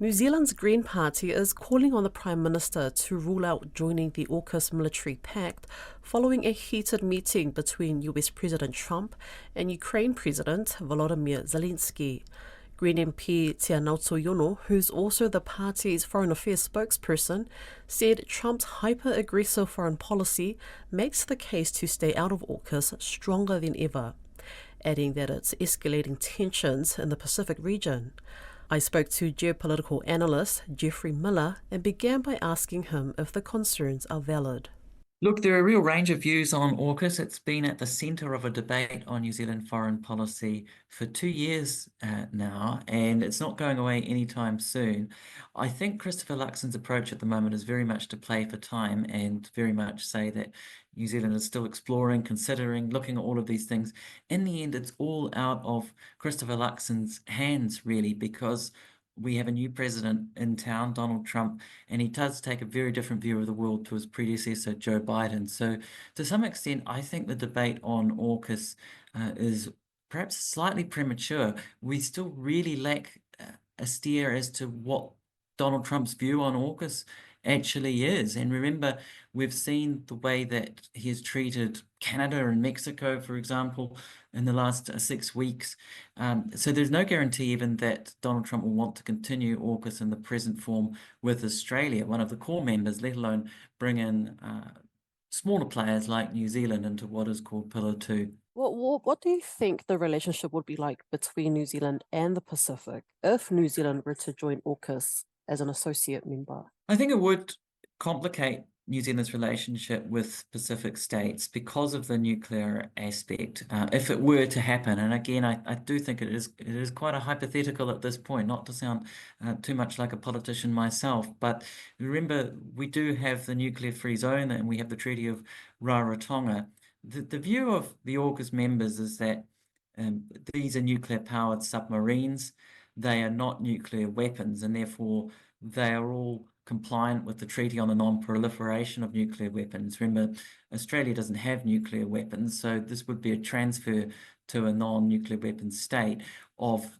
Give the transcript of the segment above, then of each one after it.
New Zealand's Green Party is calling on the Prime Minister to rule out joining the AUKUS military pact following a heated meeting between US President Trump and Ukraine President Volodymyr Zelensky. Green MP Tia Nautsoyono, who's also the party's foreign affairs spokesperson, said Trump's hyper-aggressive foreign policy makes the case to stay out of AUKUS stronger than ever, adding that it's escalating tensions in the Pacific region. I spoke to geopolitical analyst Jeffrey Miller and began by asking him if the concerns are valid. Look, there are a real range of views on AUKUS. It's been at the centre of a debate on New Zealand foreign policy for 2 years now, and it's not going away anytime soon. I think Christopher Luxon's approach at the moment is very much to play for time and very much say that New Zealand is still exploring, considering, looking at all of these things. In the end, it's all out of Christopher Luxon's hands, really, because we have a new president in town, Donald Trump, and he does take a very different view of the world to his predecessor, Joe Biden. So to some extent, I think the debate on AUKUS is perhaps slightly premature. We still really lack a steer as to what Donald Trump's view on AUKUS actually is. And remember, we've seen the way that he has treated Canada and Mexico, for example, in the last 6 weeks. So there's no guarantee even that Donald Trump will want to continue AUKUS in the present form with Australia, one of the core members, let alone bring in smaller players like New Zealand into what is called Pillar II. What do you think the relationship would be like between New Zealand and the Pacific if New Zealand were to join AUKUS as an associate member? I think it would complicate New Zealand's relationship with Pacific states because of the nuclear aspect, if it were to happen. And again, I do think it is quite a hypothetical at this point, not to sound too much like a politician myself. But remember, we do have the nuclear-free zone and we have the Treaty of Rarotonga. The view of the AUKUS members is that these are nuclear-powered submarines. They are not nuclear weapons, and therefore they are all compliant with the Treaty on the Non-Proliferation of Nuclear Weapons. Remember, Australia doesn't have nuclear weapons, so this would be a transfer to a non-nuclear weapon state of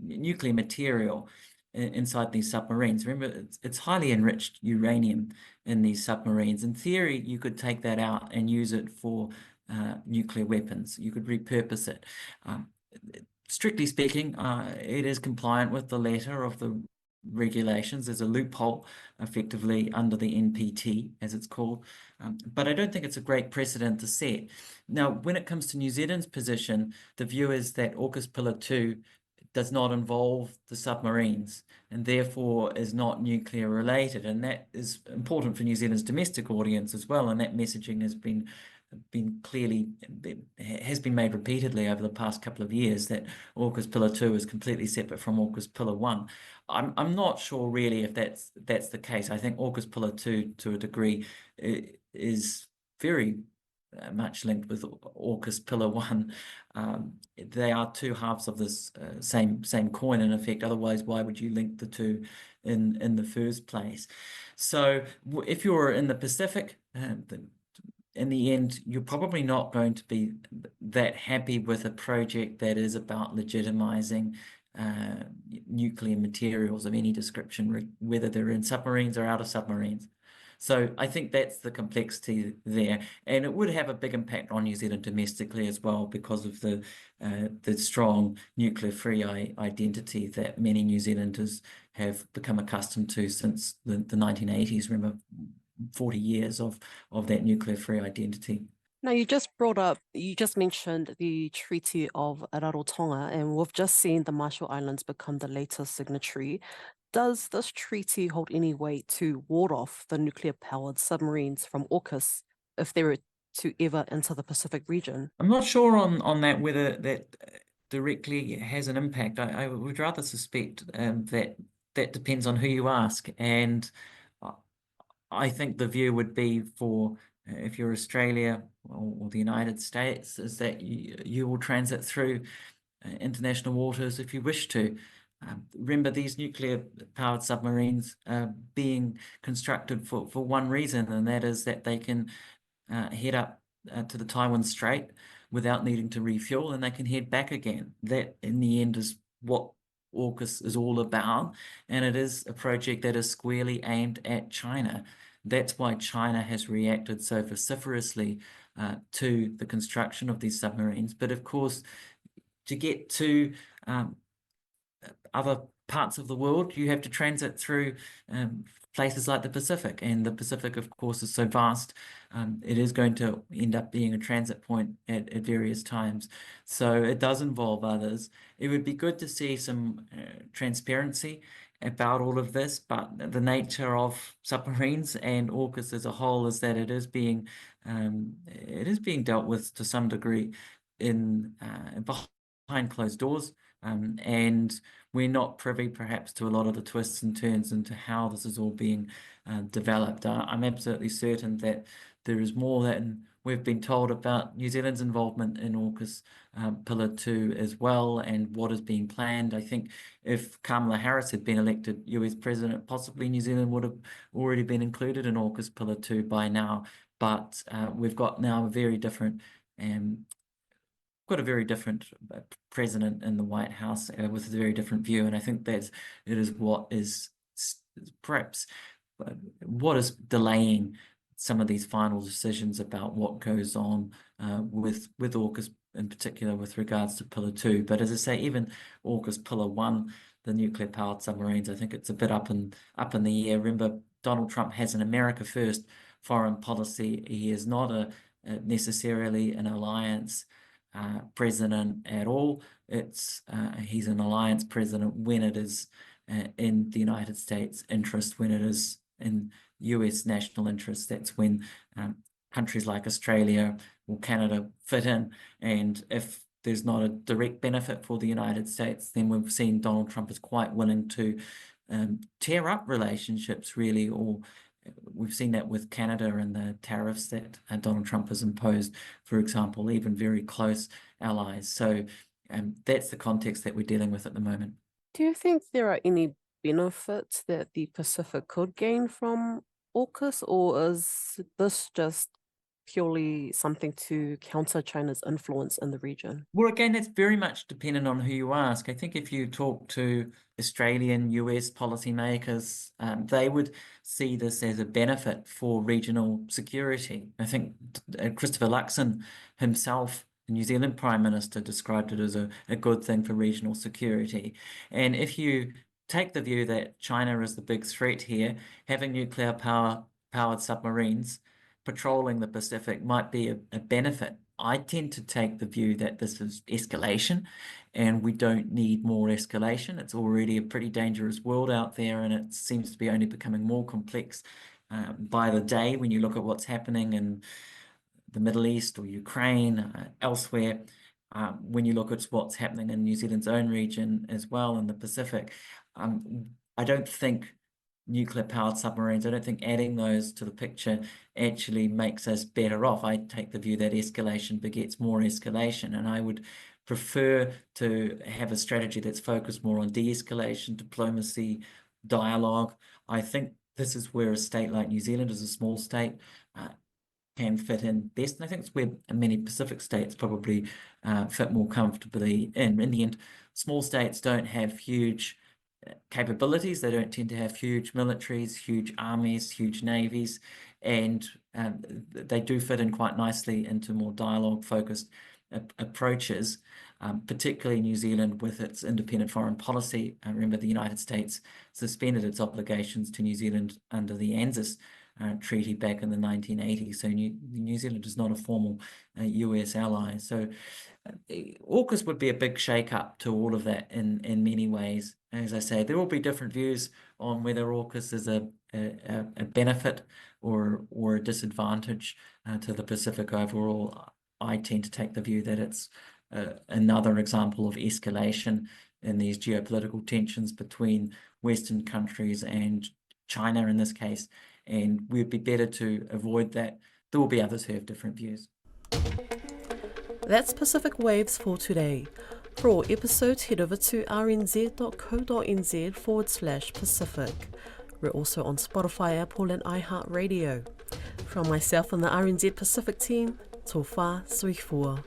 nuclear material inside these submarines. Remember, it's highly enriched uranium in these submarines. In theory, you could take that out and use it for nuclear weapons. You could repurpose it. Strictly speaking, it is compliant with the letter of the regulations. There's a loophole effectively under the NPT, as it's called, but I don't think it's a great precedent to set. Now, when it comes to New Zealand's position, the view is that AUKUS Pillar II does not involve the submarines and therefore is not nuclear related, and that is important for New Zealand's domestic audience as well, and that messaging has been made repeatedly over the past couple of years, that AUKUS Pillar II is completely separate from AUKUS Pillar I. I'm not sure really if that's the case. I think AUKUS Pillar II, to a degree, is very much linked with AUKUS Pillar I. They are two halves of this same coin, in effect. Otherwise, why would you link the two in the first place? So if you're in the Pacific, in the end, you're probably not going to be that happy with a project that is about legitimizing nuclear materials of any description, whether they're in submarines or out of submarines. So I think that's the complexity there, and it would have a big impact on New Zealand domestically as well because of the strong nuclear-free identity that many New Zealanders have become accustomed to since the 1980s. Remember, 40 years of that nuclear-free identity. Now, you just mentioned the Treaty of Rarotonga, and we've just seen the Marshall Islands become the latest signatory. Does this treaty hold any weight to ward off the nuclear-powered submarines from AUKUS if they were to ever enter the Pacific region? I'm not sure on that, whether that directly has an impact. I would rather suspect that depends on who you ask, and I think the view would be for, if you're Australia or the United States, is that you will transit through international waters if you wish to. Remember, these nuclear-powered submarines are being constructed for one reason, and that is that they can head up to the Taiwan Strait without needing to refuel, and they can head back again. That, in the end, is what AUKUS is all about, and it is a project that is squarely aimed at China. That's why China has reacted so vociferously to the construction of these submarines. But of course, to get to other parts of the world, you have to transit through places like the Pacific, and the Pacific, of course, is so vast. It is going to end up being a transit point at various times. So it does involve others. It would be good to see some transparency about all of this, but the nature of submarines and AUKUS as a whole is that it is being dealt with to some degree in behind closed doors. And we're not privy perhaps to a lot of the twists and turns into how this is all being developed. I'm absolutely certain that there is more than we've been told about New Zealand's involvement in AUKUS Pillar II as well, and what is being planned. I think if Kamala Harris had been elected US president, possibly New Zealand would have already been included in AUKUS Pillar II by now. But we've got now a very different president in the White House with a very different view, and I think that it is what is perhaps what is delaying some of these final decisions about what goes on with AUKUS in particular with regards to Pillar 2. But as I say, even AUKUS Pillar 1, the nuclear-powered submarines, I think it's a bit up in the air. Remember, Donald Trump has an America first foreign policy. He is not necessarily an alliance president at all. He's an alliance president when it is in the United States' interest, when it is in US national interest. That's when countries like Australia or Canada fit in. And if there's not a direct benefit for the United States, then we've seen Donald Trump is quite willing to tear up relationships, really, or we've seen that with Canada and the tariffs that Donald Trump has imposed, for example, even very close allies. So that's the context that we're dealing with at the moment. Do you think there are any benefits that the Pacific could gain from AUKUS, or is this just purely something to counter China's influence in the region? Well, again, that's very much dependent on who you ask. I think if you talk to Australian, US policymakers, they would see this as a benefit for regional security. I think Christopher Luxon himself, the New Zealand Prime Minister, described it as a good thing for regional security. And if you take the view that China is the big threat here, having nuclear-powered submarines patrolling the Pacific might be a benefit. I tend to take the view that this is escalation, and we don't need more escalation. It's already a pretty dangerous world out there, and it seems to be only becoming more complex by the day when you look at what's happening in the Middle East or Ukraine, elsewhere. When you look at what's happening in New Zealand's own region as well in the Pacific, I don't think nuclear-powered submarines, I don't think adding those to the picture actually makes us better off. I take the view that escalation begets more escalation, and I would prefer to have a strategy that's focused more on de-escalation, diplomacy, dialogue. I think this is where a state like New Zealand, as a small state, can fit in best. And I think it's where many Pacific states probably fit more comfortably in. In the end, small states don't have huge capabilities. They don't tend to have huge militaries, huge armies, huge navies, and they do fit in quite nicely into more dialogue-focused approaches, particularly New Zealand with its independent foreign policy. Remember, the United States suspended its obligations to New Zealand under the ANZUS treaty back in the 1980s. So New Zealand is not a formal US ally. So AUKUS would be a big shake-up to all of that in many ways. As I say, there will be different views on whether AUKUS is a benefit or a disadvantage to the Pacific overall. I tend to take the view that it's another example of escalation in these geopolitical tensions between Western countries and China in this case, and we'd be better to avoid that. There will be others who have different views. That's Pacific Waves for today. For all episodes, head over to rnz.co.nz/Pacific. We're also on Spotify, Apple, and iHeartRadio. From myself and the RNZ Pacific team, tō whā sui fua.